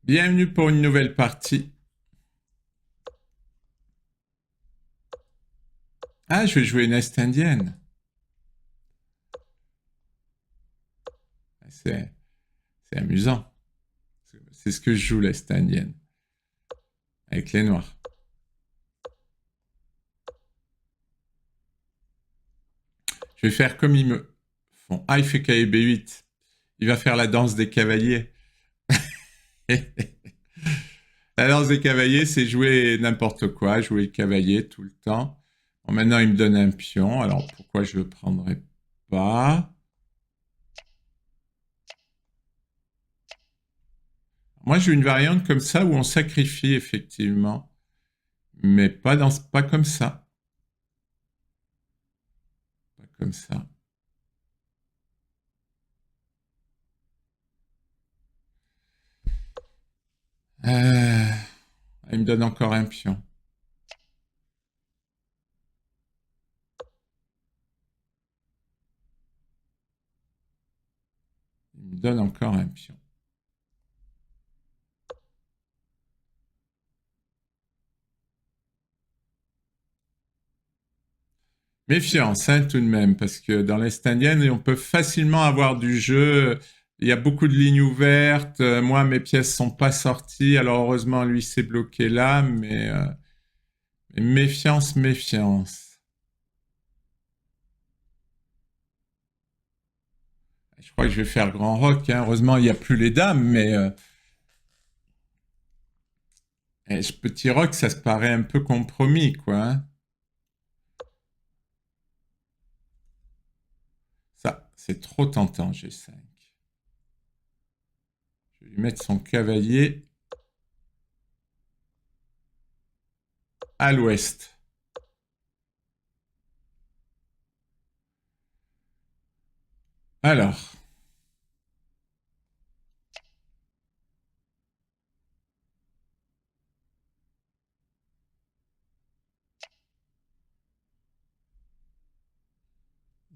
Bienvenue pour une nouvelle partie. Ah, je vais jouer une Est indienne. C'est c'est amusant. C'est ce que je joue, l'Est indienne. Avec les noirs. Je vais faire comme ils me font. Ah, il fait cavalier B8. Il va faire la danse des cavaliers. La danse des cavaliers, c'est jouer n'importe quoi, jouer cavalier tout le temps. Bon, maintenant, il me donne un pion. Alors, pourquoi je le prendrais pas? Moi, j'ai une variante comme ça où on sacrifie, effectivement. Mais pas comme ça. Pas comme ça. Euh, il me donne encore un pion. Il me donne encore un pion. Méfiance, hein, tout de même, parce que dans l'Est indienne, on peut facilement avoir du jeu. Il y a beaucoup de lignes ouvertes. Moi, mes pièces sont pas sorties. Alors, heureusement, lui s'est bloqué là, mais méfiance, méfiance. Je crois que je vais faire grand roc, hein. Heureusement, il n'y a plus les dames, mais ce petit roc, ça se paraît un peu compromis, quoi, hein. Ça, c'est trop tentant, G5. Je vais lui mettre son cavalier à l'ouest. Alors,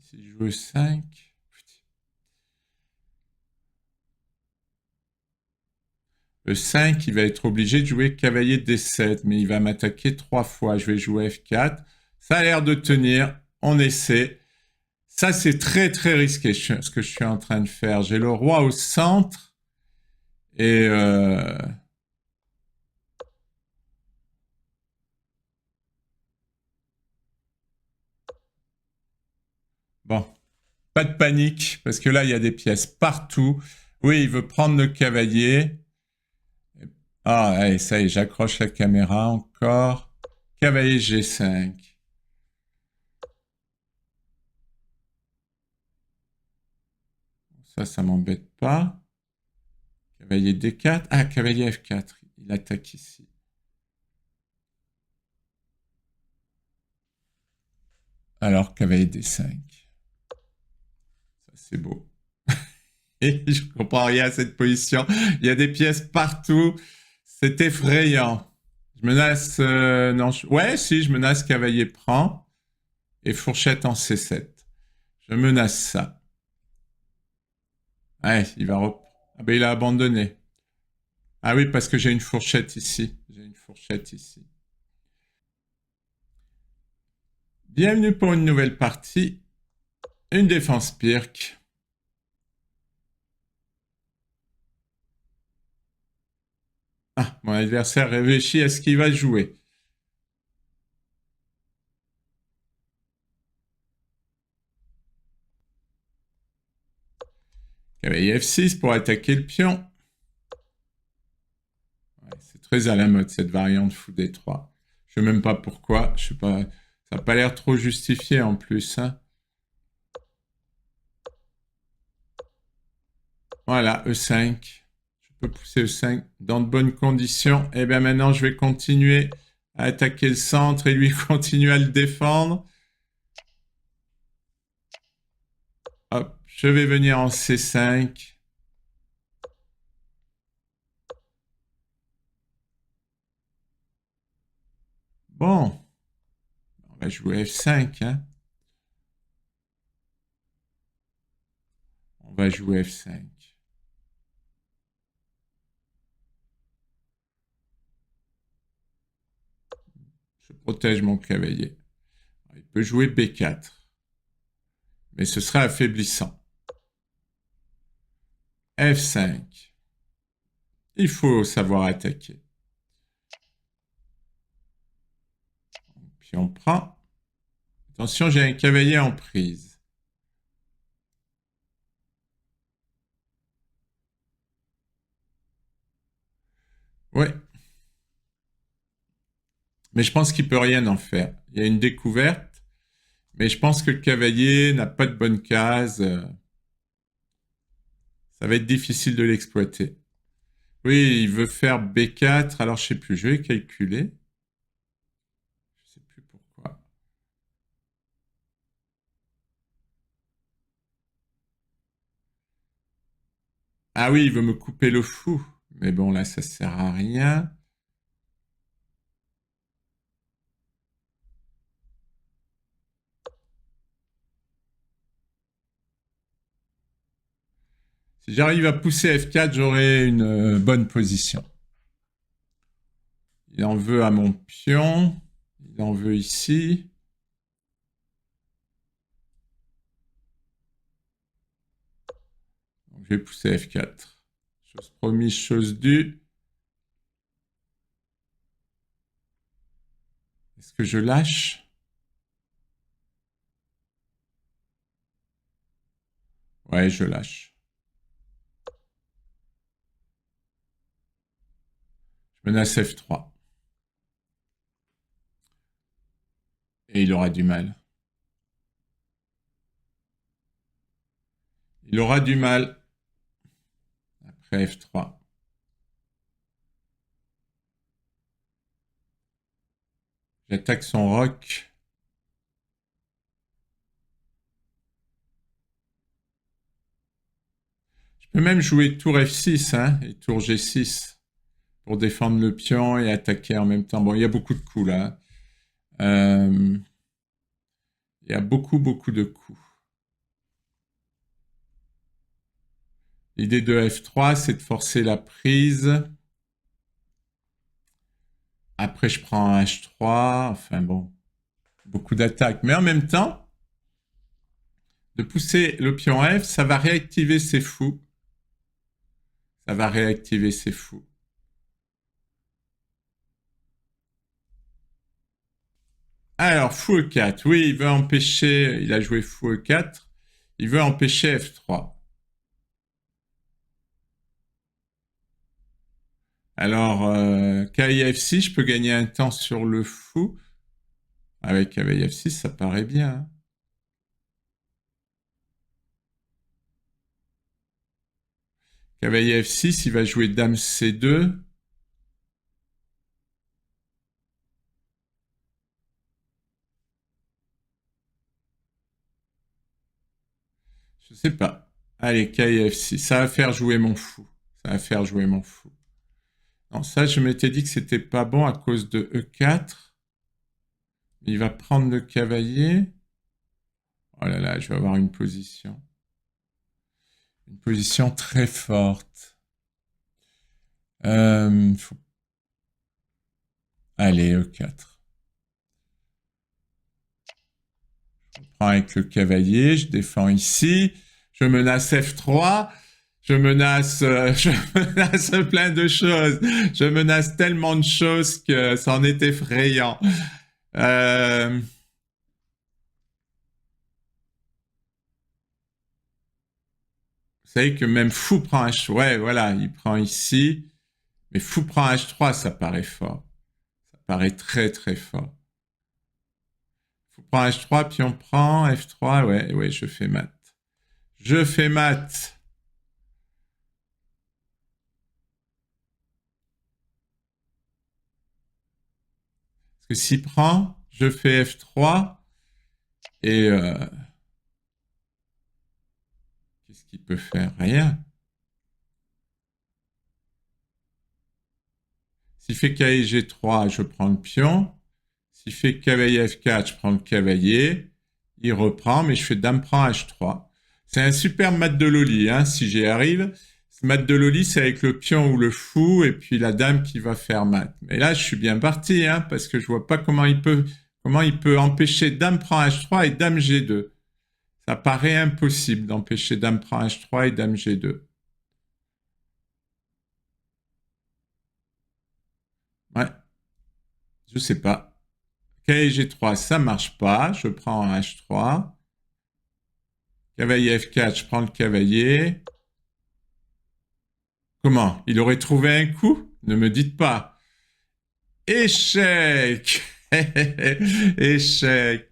si je joue 5, le 5, il va être obligé de jouer cavalier D7, mais il va m'attaquer 3 fois. Je vais jouer F4. Ça a l'air de tenir. On essaie. Ça, c'est très, très risqué ce que je suis en train de faire. J'ai le roi au centre et bon, pas de panique, parce que là, il y a des pièces partout. Oui, il veut prendre le cavalier. Ah, allez, ça y est, j'accroche la caméra encore. Cavalier G5. Ça m'embête pas. Cavalier D4. Ah, cavalier F4. Il attaque ici. Alors, cavalier D5. Ça, c'est beau. Et je comprends rien à cette position. Il y a des pièces partout. C'est effrayant. Je menace. Non, ouais, si, je menace cavalier prend et fourchette en C7. Je menace ça. Ouais, il va. Ah ben, il a abandonné. Ah oui, parce que j'ai une fourchette ici. J'ai une fourchette ici. Bienvenue pour une nouvelle partie. Une défense Pirc. Ah, mon adversaire réfléchit à ce qu'il va jouer. Cavalier F6 pour attaquer le pion. Ouais, c'est très à la mode cette variante fou D3. Je ne sais même pas pourquoi. Je sais pas. Ça n'a pas l'air trop justifié en plus, hein. Voilà, E5. Je peux pousser E5 dans de bonnes conditions. Et bien maintenant, je vais continuer à attaquer le centre et lui continuer à le défendre. Hop, je vais venir en C5. Bon, on va jouer F5, hein. On va jouer F5. Je protège mon cavalier. Il peut jouer B4. Mais ce serait affaiblissant. F5. Il faut savoir attaquer. Puis on prend. Attention, j'ai un cavalier en prise. Ouais. Mais je pense qu'il peut rien en faire. Il y a une découverte. Mais je pense que le cavalier n'a pas de bonne case. Ça va être difficile de l'exploiter. Oui, il veut faire B4. Alors, je sais plus. Je vais calculer. Je sais plus pourquoi. Ah oui, il veut me couper le fou. Mais bon, là, ça sert à rien. Si j'arrive à pousser F4, j'aurai une bonne position. Il en veut à mon pion. Il en veut ici. Donc, je vais pousser F4. Chose promise, chose due. Est-ce que je lâche? Ouais, je lâche. Je menace F3. Et il aura du mal. Il aura du mal. Après F3. J'attaque son roc. Je peux même jouer tour F6 hein, et tour G6 pour défendre le pion et attaquer en même temps. Bon, il y a beaucoup de coups là. Il y a beaucoup de coups. L'idée de F3, c'est de forcer la prise. Après, je prends un H3. Enfin bon, beaucoup d'attaques. Mais en même temps, de pousser le pion F, ça va réactiver ses fous. Ça va réactiver ses fous. Alors, fou E4. Oui, il veut empêcher... Il a joué fou E4. Il veut empêcher F3. Alors, cavalier F6, je peux gagner un temps sur le fou. Avec cavalier F6, ça paraît bien. Hein. Cavalier F6, il va jouer dame C2. Je sais pas. Allez, cavalier F6. Ça va faire jouer mon fou. Ça va faire jouer mon fou. Non, ça, je m'étais dit que c'était pas bon à cause de E4. Il va prendre le cavalier. Oh là là, je vais avoir une position. Une position très forte. Faut... Allez, E4. Je prends avec le cavalier, je défends ici. Je menace F3. Je menace plein de choses. Je menace tellement de choses que c'en est effrayant. Vous savez que même fou prend H3. Ouais, voilà, il prend ici. Mais fou prend H3, ça paraît fort. Ça paraît très très fort. Fou prend H3, puis on prend F3. Ouais, ouais, je fais mat. Je fais mat. Parce que s'il prend, je fais F3. Et qu'est-ce qu'il peut faire? Rien. S'il fait cavalier G3, je prends le pion. S'il fait cavalier F4, je prends le cavalier. Il reprend, mais je fais dame prend H3. C'est un super mat de Loli, hein, si j'y arrive. Mat de Loli, c'est avec le pion ou le fou, et puis la dame qui va faire mat. Mais là, je suis bien parti, hein, parce que je vois pas comment il peut empêcher dame prend H3 et dame G2. Ça paraît impossible d'empêcher dame prend H3 et dame G2. Ouais, je sais pas. Cavalier G3, ça marche pas. Je prends un H3. Cavalier F4, je prends le cavalier. Comment? Il aurait trouvé un coup? Ne me dites pas. Échec. Échec.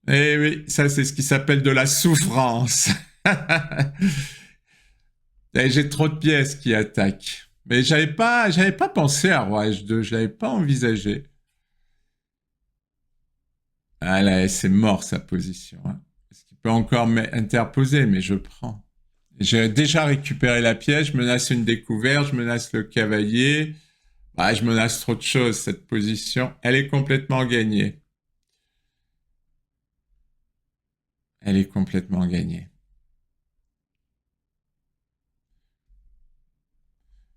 Eh oui, ça c'est ce qui s'appelle de la souffrance. Et j'ai trop de pièces qui attaquent. Mais j'avais pas pensé à roi H2, je l'avais pas envisagé. Ah là, c'est mort sa position. Hein. Est-ce qu'il peut encore interposer? Mais je prends. J'ai déjà récupéré la pièce, je menace une découverte, je menace le cavalier. Ah, je menace trop de choses, cette position. Elle est complètement gagnée. Elle est complètement gagnée.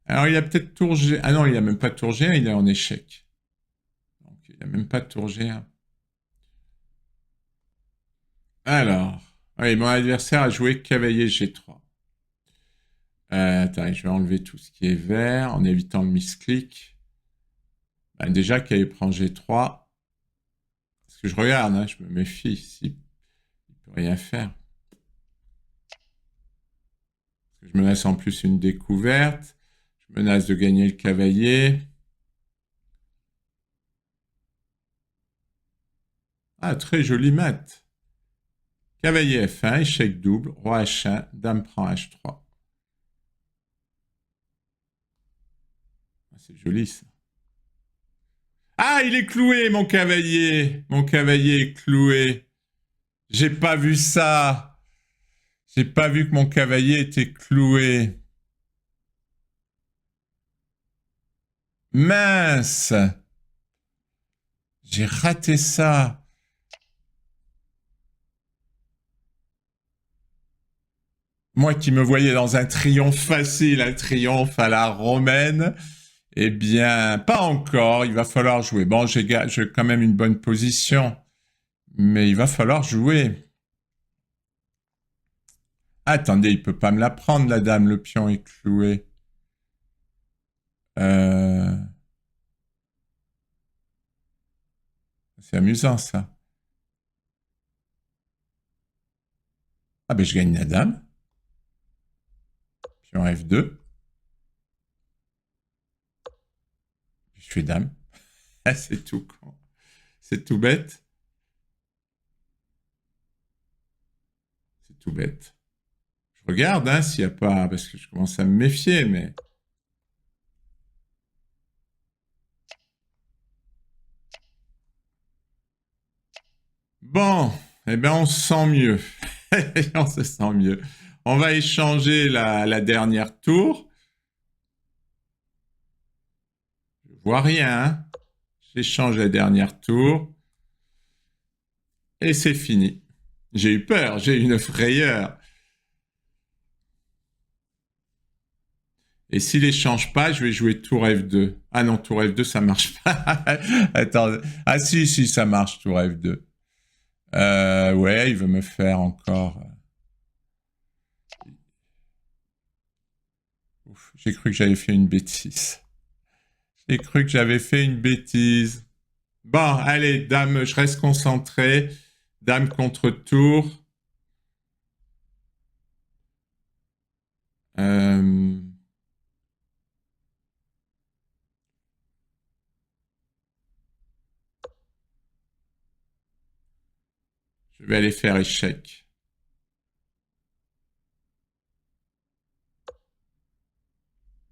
Alors, il a peut-être tour G. Ah non, il n'a même pas tour G1, il est en échec. Donc, il n'a même pas tour G1. Alors, oui, mon adversaire a joué cavalier G3. Attends, je vais enlever tout ce qui est vert en évitant le misclick. Ben, déjà, cavalier prend G3. Parce que je regarde, hein, je me méfie ici. Il ne peut rien faire. Je menace en plus une découverte. Je menace de gagner le cavalier. Ah, très joli mat. Cavalier F1, échec double, roi H1, dame prend H3. C'est joli ça. Ah, il est cloué, mon cavalier. Mon cavalier est cloué. J'ai pas vu ça. J'ai pas vu que mon cavalier était cloué. Mince. J'ai raté ça. Moi qui me voyais dans un triomphe facile, un triomphe à la romaine, eh bien, pas encore. Il va falloir jouer. Bon, j'ai quand même une bonne position, mais il va falloir jouer. Attendez, il peut pas me la prendre, la dame. Le pion est cloué. C'est amusant, ça. Ah, ben je gagne la dame. Pion F2. Je fais dame. Ah, c'est tout con. C'est tout bête. C'est tout bête. Je regarde hein, s'il n'y a pas... Parce que je commence à me méfier, mais... Bon, eh bien, on se sent mieux. On se sent mieux. On va échanger la dernière tour. Je vois rien. Hein. J'échange la dernière tour. Et c'est fini. J'ai eu peur, j'ai eu une frayeur. Et s'il échange pas, je vais jouer tour F2. Ah non, tour F2, ça marche pas. Attends. Ah si, ça marche, tour F2. Ouais, il veut me faire encore... Ouf, j'ai cru que j'avais fait une bêtise. J'ai cru que j'avais fait une bêtise. Bon, allez, dame, je reste concentré. Dame contre tour. Je vais aller faire échec.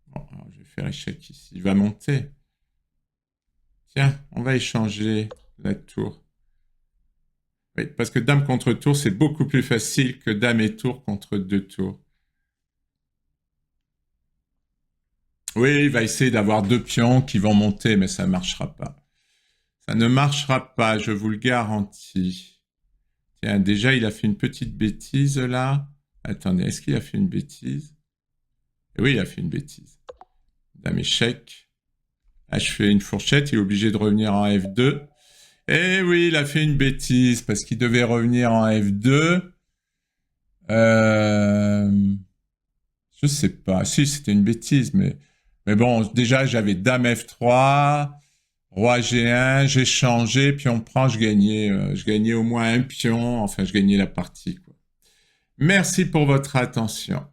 Bon, alors je vais faire échec ici. Il va monter. Tiens, on va échanger la tour. Oui, parce que dame contre tour, c'est beaucoup plus facile que dame et tour contre deux tours. Oui, il va essayer d'avoir deux pions qui vont monter, mais ça ne marchera pas. Ça ne marchera pas, je vous le garantis. Tiens, déjà, il a fait une petite bêtise là. Attendez, est-ce qu'il a fait une bêtise? Et oui, il a fait une bêtise. Dame échec. Là, je fais une fourchette, il est obligé de revenir en F2. Et oui, il a fait une bêtise parce qu'il devait revenir en F2. Je sais pas. Si, c'était une bêtise, mais bon, déjà, j'avais Dame F3, Roi G1, j'ai changé, puis on prend, je gagnais au moins un pion, enfin, je gagnais la partie, quoi. Merci pour votre attention.